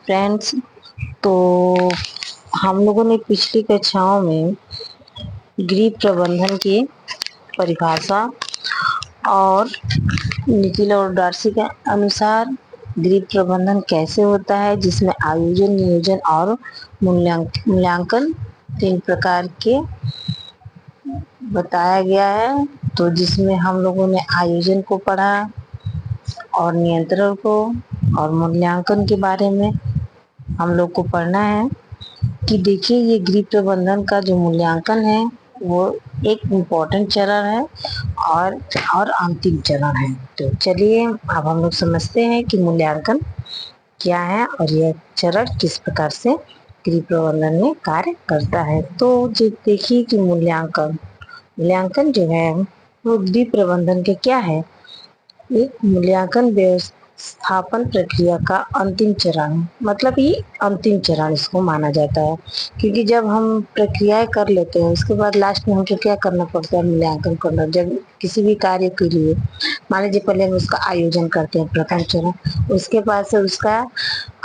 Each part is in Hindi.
फ्रेंड्स, तो हम लोगों ने पिछली कक्षाओं में गृह प्रबंधन की परिभाषा और निखिल और डार्सी के अनुसार गृह प्रबंधन कैसे होता है, जिसमें आयोजन, नियोजन और मूल्यांकन 3 प्रकार के बताया गया है। तो जिसमें हम लोगों ने आयोजन को पढ़ा और नियंत्रण को और मूल्यांकन के बारे में हम लोग को पढ़ना है कि देखिए, ये गृह प्रबंधन का जो मूल्यांकन है वो एक इम्पोर्टेंट चरण है और अंतिम चरण है। तो चलिए अब हम लोग समझते हैं कि मूल्यांकन क्या है और यह चरण किस प्रकार से गृह प्रबंधन में कार्य करता है। तो देखिए कि मूल्यांकन जो है वो गृह प्रबंधन के क्या है। एक मूल्यांकन व्यवस्थापन प्रक्रिया का अंतिम चरण, मतलब ये अंतिम चरण इसको माना जाता है, क्योंकि जब हम प्रक्रियाएं कर लेते हैं उसके बाद लास्ट में हमको क्या करना पड़ता है, मूल्यांकन करना। जब किसी भी कार्य के लिए मान लीजिए पहले हम उसका आयोजन करते हैं, प्रथम चरण, उसके बाद से उसका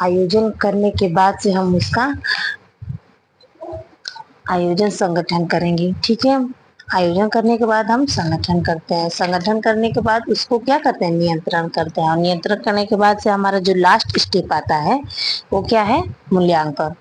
आयोजन करने के बाद से हम उसका आयोजन संगठन करेंगे। ठीक है, आयोजन करने के बाद हम संगठन करते हैं, संगठन करने के बाद उसको क्या करते हैं, नियंत्रण करते हैं, और नियंत्रण करने के बाद से हमारा जो लास्ट स्टेप आता है वो क्या है, मूल्यांकन।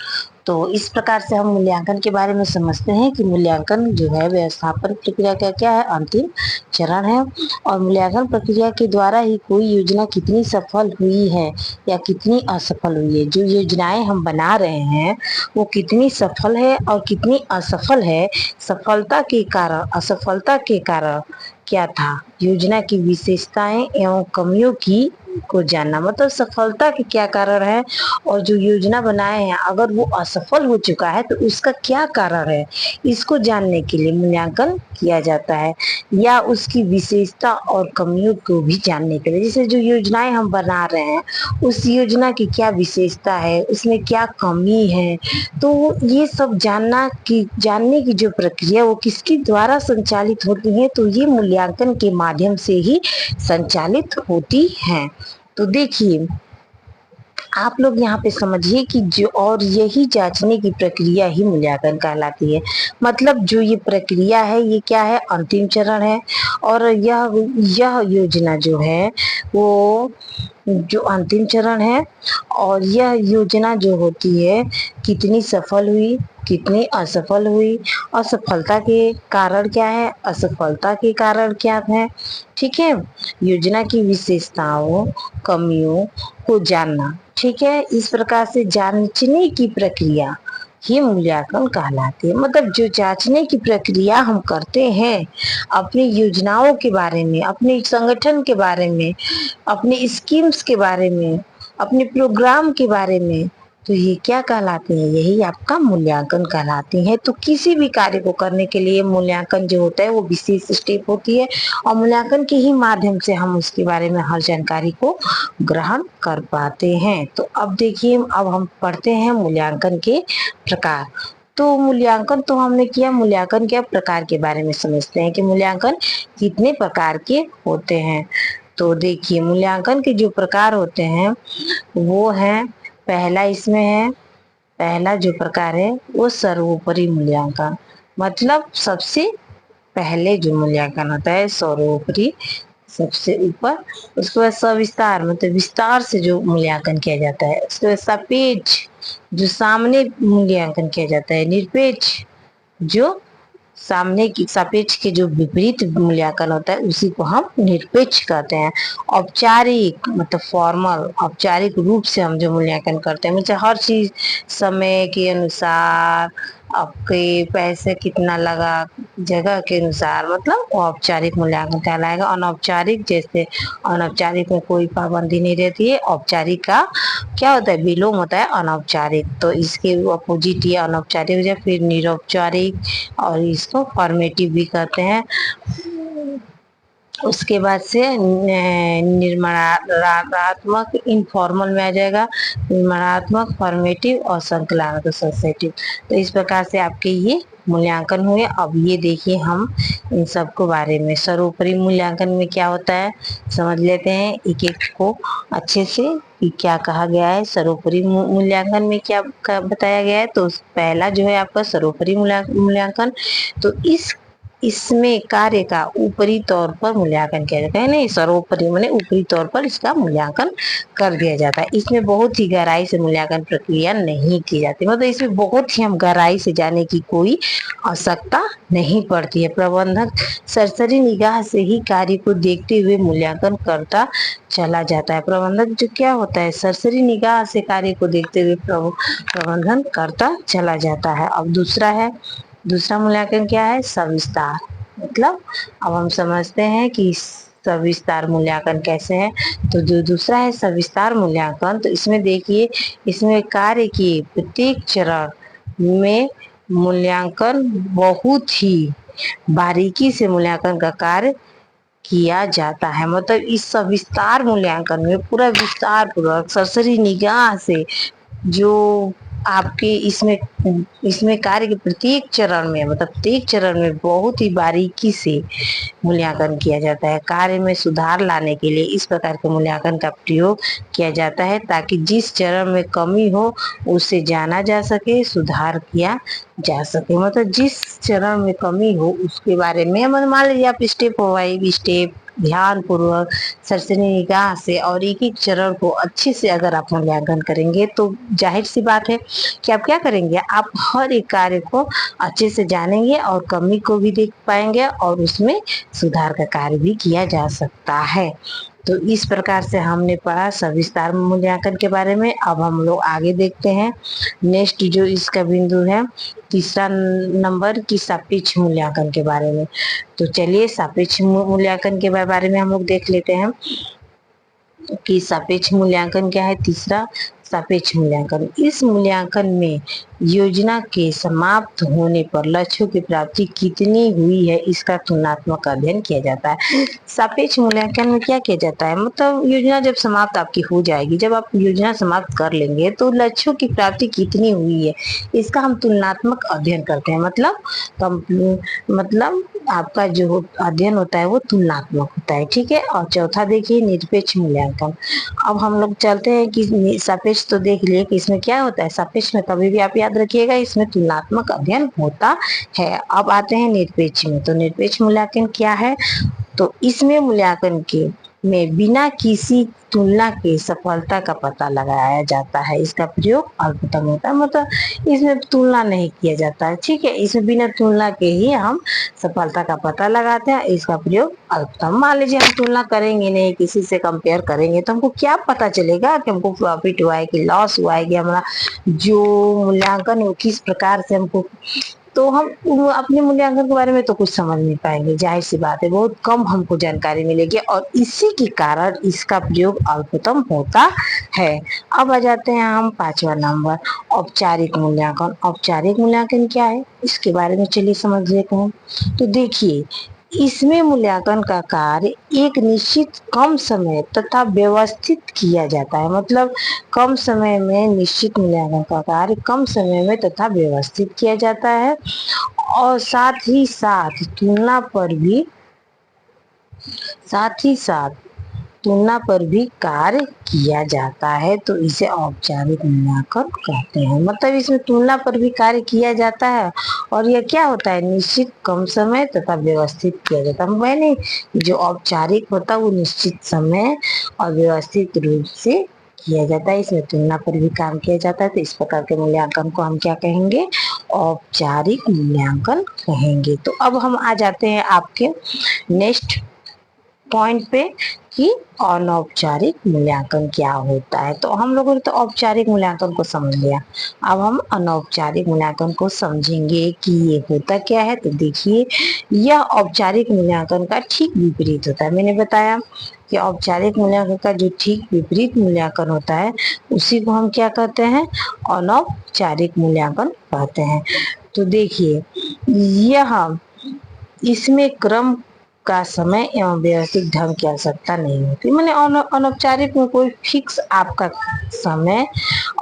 तो इस प्रकार से हम मूल्यांकन के बारे में समझते हैं कि मूल्यांकन जो है व्यवस्थापन प्रक्रिया का क्या है, अंतिम चरण है। और मूल्यांकन प्रक्रिया के द्वारा ही कोई योजना कितनी सफल हुई है या कितनी असफल हुई है, जो योजनाएं हम बना रहे हैं वो कितनी सफल है और कितनी असफल है, सफलता के कारण, असफलता के कारण क्या था, योजना की विशेषताएं एवं कमियों की को जानना, मतलब सफलता के क्या कारण है और जो योजना बनाए हैं अगर वो असफल हो चुका है तो उसका क्या कारण है, इसको जानने के लिए मूल्यांकन किया जाता है। या उसकी विशेषता और कमियों को भी जानने के लिए, जैसे जो योजनाएं हम बना रहे हैं उस योजना की क्या विशेषता है, उसमें क्या कमी है, तो ये सब जानने की जो प्रक्रिया वो किसके द्वारा संचालित होती है, तो ये मूल्यांकन के माध्यम से ही संचालित होती है। तो देखिए आप लोग यहाँ पे समझिए कि जो, और यही जांचने की प्रक्रिया ही मूल्यांकन कहलाती है। मतलब जो ये प्रक्रिया है ये क्या है, अंतिम चरण है। और यह योजना जो है वो जो अंतिम चरण है, और यह योजना जो होती है कितनी सफल हुई, कितनी असफल हुई, असफलता के कारण क्या है, असफलता के कारण क्या है। ठीक है, योजना की विशेषताओं, कमियों को जानना। ठीक है, इस प्रकार से जांचने की प्रक्रिया ये मूल्यांकन कहलाती है। मतलब जो जांचने की प्रक्रिया हम करते हैं अपनी योजनाओं के बारे में, अपने संगठन के बारे में, अपने स्कीम्स के बारे में, अपने प्रोग्राम के बारे में, तो ये क्या कहलाती है, यही आपका मूल्यांकन कहलाती है। तो किसी भी कार्य को करने के लिए मूल्यांकन जो होता है वो विशेष स्टेप होती है, और मूल्यांकन के ही माध्यम से हम उसके बारे में हर जानकारी को ग्रहण कर पाते हैं। तो अब देखिए, अब हम पढ़ते हैं मूल्यांकन के प्रकार। तो मूल्यांकन तो हमने किया, मूल्यांकन के प्रकार के बारे में समझते हैं कि मूल्यांकन कितने प्रकार के होते हैं। तो देखिए, मूल्यांकन के जो प्रकार होते हैं वो है, पहला इसमें है, पहला जो प्रकार है वो सर्वोपरि मूल्यांकन, मतलब सबसे पहले जो मूल्यांकन होता है सर्वोपरि, सबसे ऊपर। उसके बाद सविस्तार, मतलब विस्तार से जो मूल्यांकन किया जाता है। उसके बाद सापेक्ष, जो सामने मूल्यांकन किया जाता है। निरपेक्ष, जो सामने की सापेक्ष के जो विपरीत मूल्यांकन होता है उसी को हम निरपेक्ष कहते हैं। औपचारिक, मतलब फॉर्मल, औपचारिक रूप से हम जो मूल्यांकन करते हैं, मतलब हर चीज समय के अनुसार, आपके पैसे कितना लगा, जगह के अनुसार, मतलब वो औपचारिक मूल्यांकन कहलाएगा। अनौपचारिक, जैसे अनौपचारिक में कोई पाबंदी नहीं रहती है, औपचारिक का क्या होता है, विलोम होता है अनौपचारिक। तो इसके अपोजिट ये अनौपचारिक हो जाए, फिर निरौपचारिक, और इसको फॉर्मेटिव भी कहते हैं। उसके बाद से निर्माणात्मक इनफॉर्मल में आ जाएगा, निर्माणात्मक, फॉर्मेटिव और संकलनात्मक सोसाइटी। तो इस प्रकार से आपके ये मूल्यांकन हुए। अब ये देखिए हम इन सब को बारे में सर्वोपरि मूल्यांकन में क्या होता है समझ लेते हैं एक एक को अच्छे से कि क्या कहा गया है। सर्वोपरि मूल्यांकन में क्या बताया गया है, तो पहला जो है आपका सर्वोपरि मूल्यांकन। तो इसमें कार्य का ऊपरी तौर पर मूल्यांकन किया जाता है। नहीं, सर्वोपरि माने ऊपरी तौर पर इसका मूल्यांकन कर दिया जाता है। इसमें बहुत ही गहराई से मूल्यांकन प्रक्रिया नहीं की जाती, मतलब इसमें बहुत ही हम गहराई से जाने की कोई आवश्यकता नहीं पड़ती है। प्रबंधक सरसरी निगाह से ही कार्य को देखते हुए मूल्यांकन करता चला जाता है। प्रबंधक जो क्या होता है, सरसरी निगाह से कार्य को देखते हुए प्रबंधन करता चला जाता है। अब दूसरा मूल्यांकन क्या है, सविस्तार। मतलब अब हम समझते हैं कि सविस्तार मूल्यांकन कैसे है। तो जो दूसरा है सविस्तार मूल्यांकन, तो इसमें देखिए इसमें कार्य के प्रत्येक चरण में मूल्यांकन बहुत ही बारीकी से मूल्यांकन का कार्य किया जाता है। मतलब इस सविस्तार मूल्यांकन में पूरा विस्तार पूर्वक सरसरी निगाह से जो आपके इसमें कार्य के प्रत्येक चरण में, मतलब प्रत्येक चरण में बहुत ही बारीकी से मूल्यांकन किया जाता है। कार्य में सुधार लाने के लिए इस प्रकार के मूल्यांकन का प्रयोग किया जाता है ताकि जिस चरण में कमी हो उसे जाना जा सके, सुधार किया जा सके। मतलब जिस चरण में कमी हो उसके बारे में मान लीजिए आप स्टेप बाय स्टेप ध्यान पूर्वक सरसरी निगाह से और एक एक चरण को अच्छे से अगर आप मूल्यांकन करेंगे तो जाहिर सी बात है कि आप क्या करेंगे, आप हर एक कार्य को अच्छे से जानेंगे और कमी को भी देख पाएंगे और उसमें सुधार का कार्य भी किया जा सकता है। तो इस प्रकार से हमने पढ़ा सविस्तार मूल्यांकन के बारे में। अब हम लोग आगे देखते हैं नेक्स्ट जो इसका बिंदु है तीसरा नंबर की सापेक्ष मूल्यांकन के बारे में। तो चलिए सापेक्ष मूल्यांकन के बारे में हम लोग देख लेते हैं कि सापेक्ष मूल्यांकन क्या है। तीसरा सापेक्ष मूल्यांकन, इस मूल्यांकन में योजना के समाप्त होने पर लक्ष्यों की प्राप्ति कितनी हुई है इसका तुलनात्मक अध्ययन किया जाता है। सापेक्ष मूल्यांकन में क्या किया जाता है, मतलब योजना जब समाप्त आपकी हो जाएगी, जब आप योजना समाप्त कर लेंगे तो लक्ष्यों की प्राप्ति कितनी हुई है इसका हम तुलनात्मक अध्ययन करते हैं। मतलब आपका जो अध्ययन होता है वो तुलनात्मक होता है, ठीक है। और चौथा देखिए निरपेक्ष मूल्यांकन। अब हम लोग चलते हैं कि सापेक्ष तो देख लिए कि इसमें क्या होता है, सापेक्ष में कभी भी आप याद रखिएगा इसमें तुलनात्मक अध्ययन होता है। अब आते हैं निरपेक्ष में। तो निरपेक्ष मूल्यांकन क्या है, तो इसमें मूल्यांकन के में बिना किसी तुलना के सफलता का पता लगाया जाता है। इसका प्रयोग अल्पतम होता है, मतलब इसमें तुलना नहीं किया जाता है, ठीक है। इसमें बिना तुलना के ही हम सफलता का पता लगाते हैं। इसका प्रयोग अल्पतम, मान लीजिए हम तुलना करेंगे नहीं, किसी से कंपेयर करेंगे तो हमको क्या पता चलेगा कि हमको प्रॉफिट हुआ है कि लॉस हुआ है, कि हमारा जो मूल्यांकन है वो किस प्रकार से हमको, तो हम अपने मूल्यांकन के बारे में तो कुछ समझ नहीं पाएंगे, जाहिर सी बात है बहुत कम हमको जानकारी मिलेगी और इसी के कारण इसका प्रयोग अल्पतम होता है। अब आ जाते हैं हम पांचवा नंबर औपचारिक मूल्यांकन। औपचारिक मूल्यांकन क्या है इसके बारे में चलिए समझ लेते हैं। तो देखिए इसमें मूल्यांकन का कार्य एक निश्चित कम समय तथा व्यवस्थित किया जाता है। मतलब कम समय में निश्चित मूल्यांकन का कार्य कम समय में तथा व्यवस्थित किया जाता है और साथ ही साथ तुलना पर भी कार्य किया जाता है। तो इसे औपचारिक मूल्यांकन कहते हैं। मतलब इसमें तुलना पर भी कार्य किया जाता है और यह क्या होता है, निश्चित कम समय तथा व्यवस्थित किया जाता है। मैंने जो औपचारिक होता है वो निश्चित समय और व्यवस्थित रूप से किया जाता है, इसमें तुलना पर भी काम किया जाता है। तो इस प्रकार के मूल्यांकन को हम क्या कहेंगे, औपचारिक मूल्यांकन कहेंगे। तो अब हम आ जाते हैं आपके नेक्स्ट पॉइंट पे कि अनौपचारिक मूल्यांकन क्या होता है। तो हम लोगों ने तो औपचारिक मूल्यांकन को समझ लिया, अब हम अनौपचारिक मूल्यांकन को समझेंगे कि ये होता क्या है। तो देखिए यह औपचारिक मूल्यांकन का ठीक विपरीत होता है। मैंने बताया कि औपचारिक मूल्यांकन का जो ठीक विपरीत मूल्यांकन होता है उसी को हम क्या कहते हैं, अनौपचारिक मूल्यांकन कहते हैं। तो देखिए यह इसमें क्रम का समय एवं व्यवस्थित ढंग की आवश्यकता नहीं होती। मैंने अनौपचारिक में कोई फिक्स आपका समय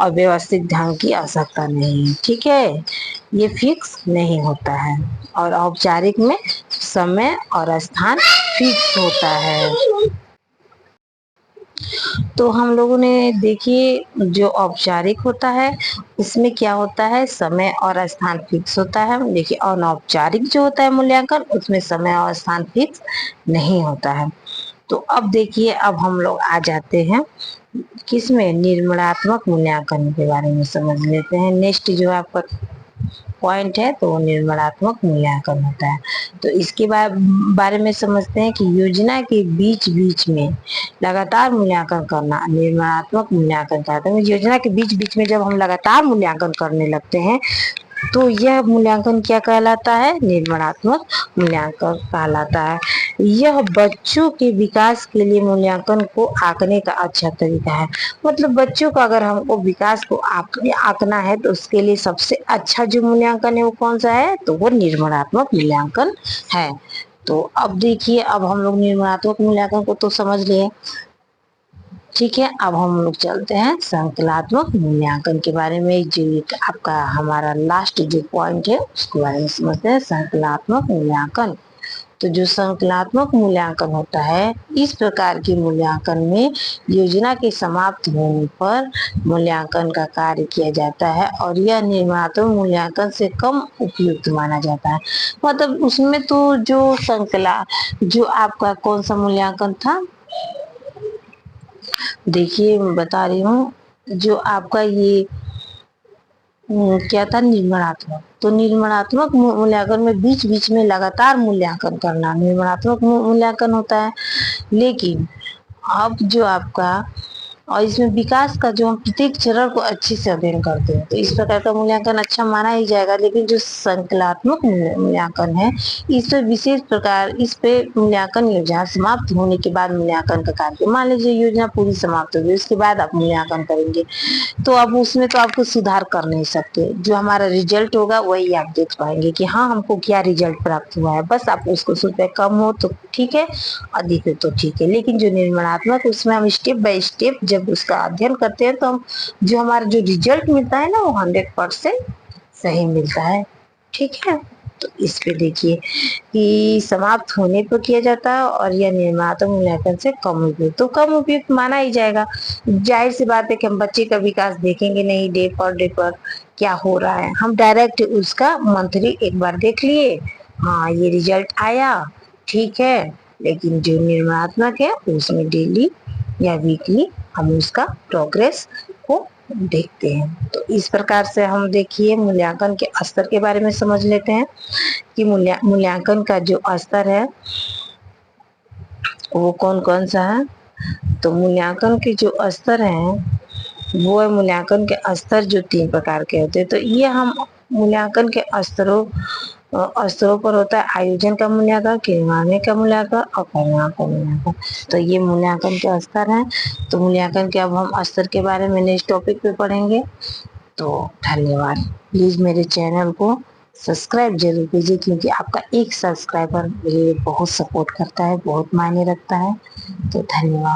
और व्यवस्थित ढंग की आवश्यकता नहीं है, ठीक है, ये फिक्स नहीं होता है। और औपचारिक में समय और स्थान फिक्स होता है। तो हम लोगों ने देखिए जो औपचारिक होता है उसमें क्या होता है, समय और स्थान फिक्स होता है। देखिए अनौपचारिक जो होता है मूल्यांकन, उसमें समय और स्थान फिक्स नहीं होता है। तो अब देखिए, अब हम लोग आ जाते हैं किसमें, निर्माणात्मक मूल्यांकन के बारे में समझ लेते हैं। नेक्स्ट जो आपका पॉइंट है तो वो निर्माणात्मक मूल्यांकन होता है। तो इसके बारे में समझते हैं कि योजना के बीच बीच में लगातार मूल्यांकन करना निर्माणात्मक मूल्यांकन कहते हैं। योजना के बीच बीच में जब हम लगातार मूल्यांकन करने लगते हैं तो यह मूल्यांकन क्या कहलाता है, निर्माणात्मक मूल्यांकन कहलाता है। यह बच्चों के विकास के लिए मूल्यांकन को आंकने का अच्छा तरीका है। मतलब बच्चों का अगर हमको विकास को आंकना है तो उसके लिए सबसे अच्छा जो मूल्यांकन है वो कौन सा है, तो वो निर्माणात्मक मूल्यांकन है। तो अब देखिए, अब हम लोग निर्माणात्मक मूल्यांकन को तो समझ लिए, ठीक है। अब हम लोग चलते हैं संकल्पनात्मक मूल्यांकन के बारे में। जो आपका हमारा लास्ट जो पॉइंट है उसके बारे में समझते हैं, संकल्पनात्मक मूल्यांकन। तो जो संकल्पनात्मक मूल्यांकन होता है, इस प्रकार के मूल्यांकन में योजना के समाप्त होने पर मूल्यांकन का कार्य किया जाता है और यह निर्माणात्मक मूल्यांकन से कम उपयुक्त माना जाता है। मतलब उसमें तो जो आपका कौन सा मूल्यांकन था, देखिए मैं बता रही हूँ, जो आपका ये क्या था, निर्माणात्मक। तो निर्माणात्मक मूल्यांकन में बीच बीच में लगातार मूल्यांकन करना निर्माणात्मक मूल्यांकन होता है। लेकिन अब जो आपका, और इसमें विकास का जो हम प्रत्येक चरण को अच्छे से अध्ययन करते हैं तो इस प्रकार का मूल्यांकन अच्छा माना ही जाएगा। लेकिन जो संकल्पनात्मक मूल्यांकन है, इस पे विशेष प्रकार, इस पे मूल्यांकन योजना समाप्त होने के बाद मूल्यांकन का कार्य, मान लीजिए योजना पूरी समाप्त हो गई, उसके बाद आप मूल्यांकन करेंगे तो अब उसमें तो आपको सुधार कर नहीं सकते। जो हमारा रिजल्ट होगा वही आप देख पाएंगे कि हाँ हमको क्या रिजल्ट प्राप्त हुआ है। बस आप उसको ₹100 कम हो तो ठीक है, अधिक हो तो ठीक है। लेकिन जो निर्माणात्मक, उसमें हम स्टेप बाय स्टेप जब उसका अध्ययन करते हैं तो हम जो हमारा जो रिजल्ट मिलता है ना वो 100% सही मिलता है, ठीक है। तो इस पे देखिए कि समाप्त होने पर किया जाता है और यह निर्माता मूल्यांकन से कम उपयुक्त, तो कम उपयुक्त माना ही जाएगा। जाहिर सी बात है कि हम बच्चे का विकास देखेंगे नहीं, डे पर क्या हो रहा है, हम डायरेक्ट उसका मंथली एक बार देख लिए, हाँ ये रिजल्ट आया, ठीक है। लेकिन जो निर्माणात्मक है उसमें डेली या वीकली हम उसका प्रोग्रेस को देखते हैं। तो इस प्रकार से हम देखिए मूल्यांकन के स्तर के बारे में समझ लेते हैं कि मूल्यांकन का जो स्तर है वो कौन कौन सा है। तो मूल्यांकन के जो स्तर हैं वो है, मूल्यांकन के स्तर जो 3 प्रकार के होते हैं। तो ये हम मूल्यांकन के स्तरों पर होता है आयोजन का मूल्यांकन, क्रियान्वयन का मूल्यांकन और परिणाम का मूल्यांकन। तो ये मूल्यांकन के स्तर हैं। तो मूल्यांकन के अब हम स्तर के बारे में नेक्स्ट टॉपिक पे पढ़ेंगे। तो धन्यवाद। प्लीज मेरे चैनल को सब्सक्राइब जरूर कीजिए क्योंकि आपका एक सब्सक्राइबर मुझे बहुत सपोर्ट करता है, बहुत मायने रखता है। तो धन्यवाद।